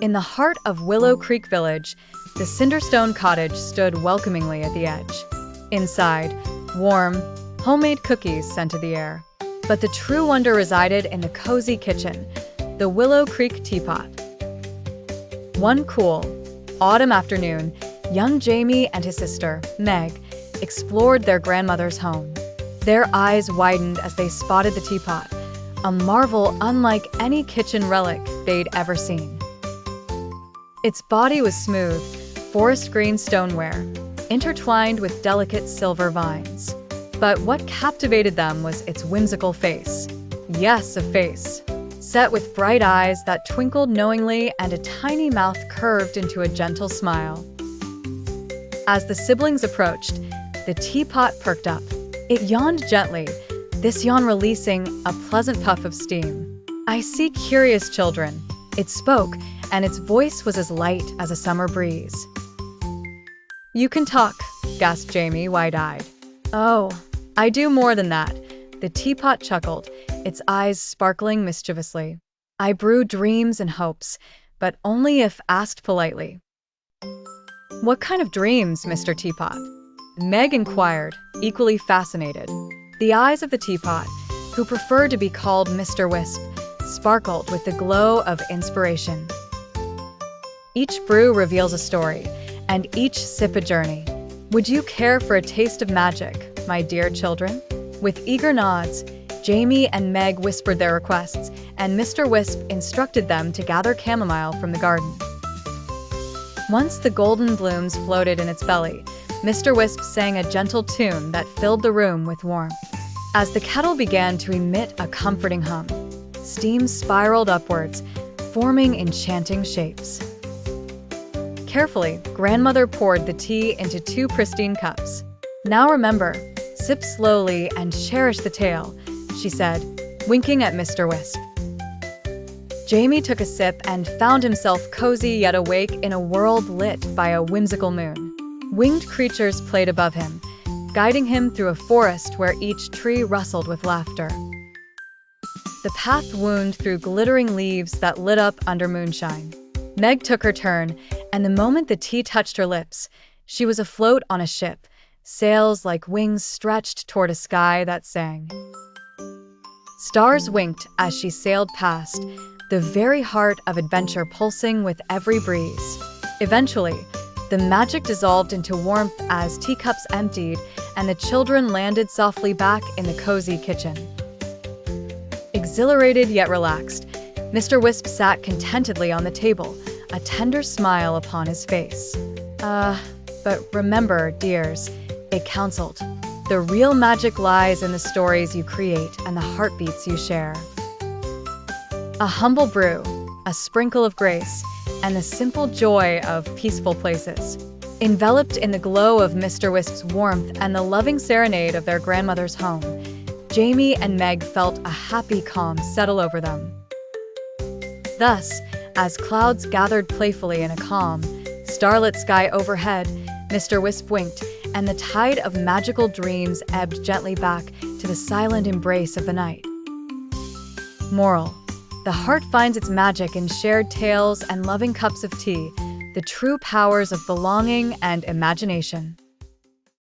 In the heart of Willow Creek Village, the Cinderstone cottage stood welcomingly at the edge. Inside, warm, homemade cookies scented the air. But the true wonder resided in the cozy kitchen, the Willow Creek Teapot. One cool, autumn afternoon, young Jamie and his sister, Meg, explored their grandmother's home. Their eyes widened as they spotted the teapot, a marvel unlike any kitchen relic they'd ever seen. Its body was smooth, forest green stoneware, intertwined with delicate silver vines. But what captivated them was its whimsical face. Yes, a face. Set with bright eyes that twinkled knowingly and a tiny mouth curved into a gentle smile. As the siblings approached, the teapot perked up. It yawned gently, this yawn releasing a pleasant puff of steam. "I see curious children," it spoke, and its voice was as light as a summer breeze. "You can talk," gasped Jamie, wide-eyed. "Oh, I do more than that," the teapot chuckled, its eyes sparkling mischievously. "I brew dreams and hopes, but only if asked politely." "What kind of dreams, Mr. Teapot?" Meg inquired, equally fascinated. The eyes of the teapot, who preferred to be called Mr. Whisp, sparkled with the glow of inspiration. "Each brew reveals a story, and each sip a journey. Would you care for a taste of magic, my dear children?" With eager nods, Jamie and Meg whispered their requests, and Mr. Whisp instructed them to gather chamomile from the garden. Once the golden blooms floated in its belly, Mr. Whisp sang a gentle tune that filled the room with warmth. As the kettle began to emit a comforting hum, steam spiraled upwards, forming enchanting shapes. Carefully, Grandmother poured the tea into 2 pristine cups. "Now remember, sip slowly and cherish the tale," she said, winking at Mr. Whisp. Jamie took a sip and found himself cozy yet awake in a world lit by a whimsical moon. Winged creatures played above him, guiding him through a forest where each tree rustled with laughter. The path wound through glittering leaves that lit up under moonshine. Meg took her turn, and the moment the tea touched her lips, she was afloat on a ship, sails like wings stretched toward a sky that sang. Stars winked as she sailed past, the very heart of adventure pulsing with every breeze. Eventually, the magic dissolved into warmth as teacups emptied and the children landed softly back in the cozy kitchen. Exhilarated yet relaxed, Mr. Whisp sat contentedly on the table, a tender smile upon his face. But remember, dears," it counseled, "the real magic lies in the stories you create and the heartbeats you share." A humble brew, a sprinkle of grace, and the simple joy of peaceful places. Enveloped in the glow of Mr. Wisp's warmth and the loving serenade of their grandmother's home, Jamie and Meg felt a happy calm settle over them. Thus, as clouds gathered playfully in a calm, starlit sky overhead, Mr. Whisp winked, and the tide of magical dreams ebbed gently back to the silent embrace of the night. Moral: the heart finds its magic in shared tales and loving cups of tea, the true powers of belonging and imagination.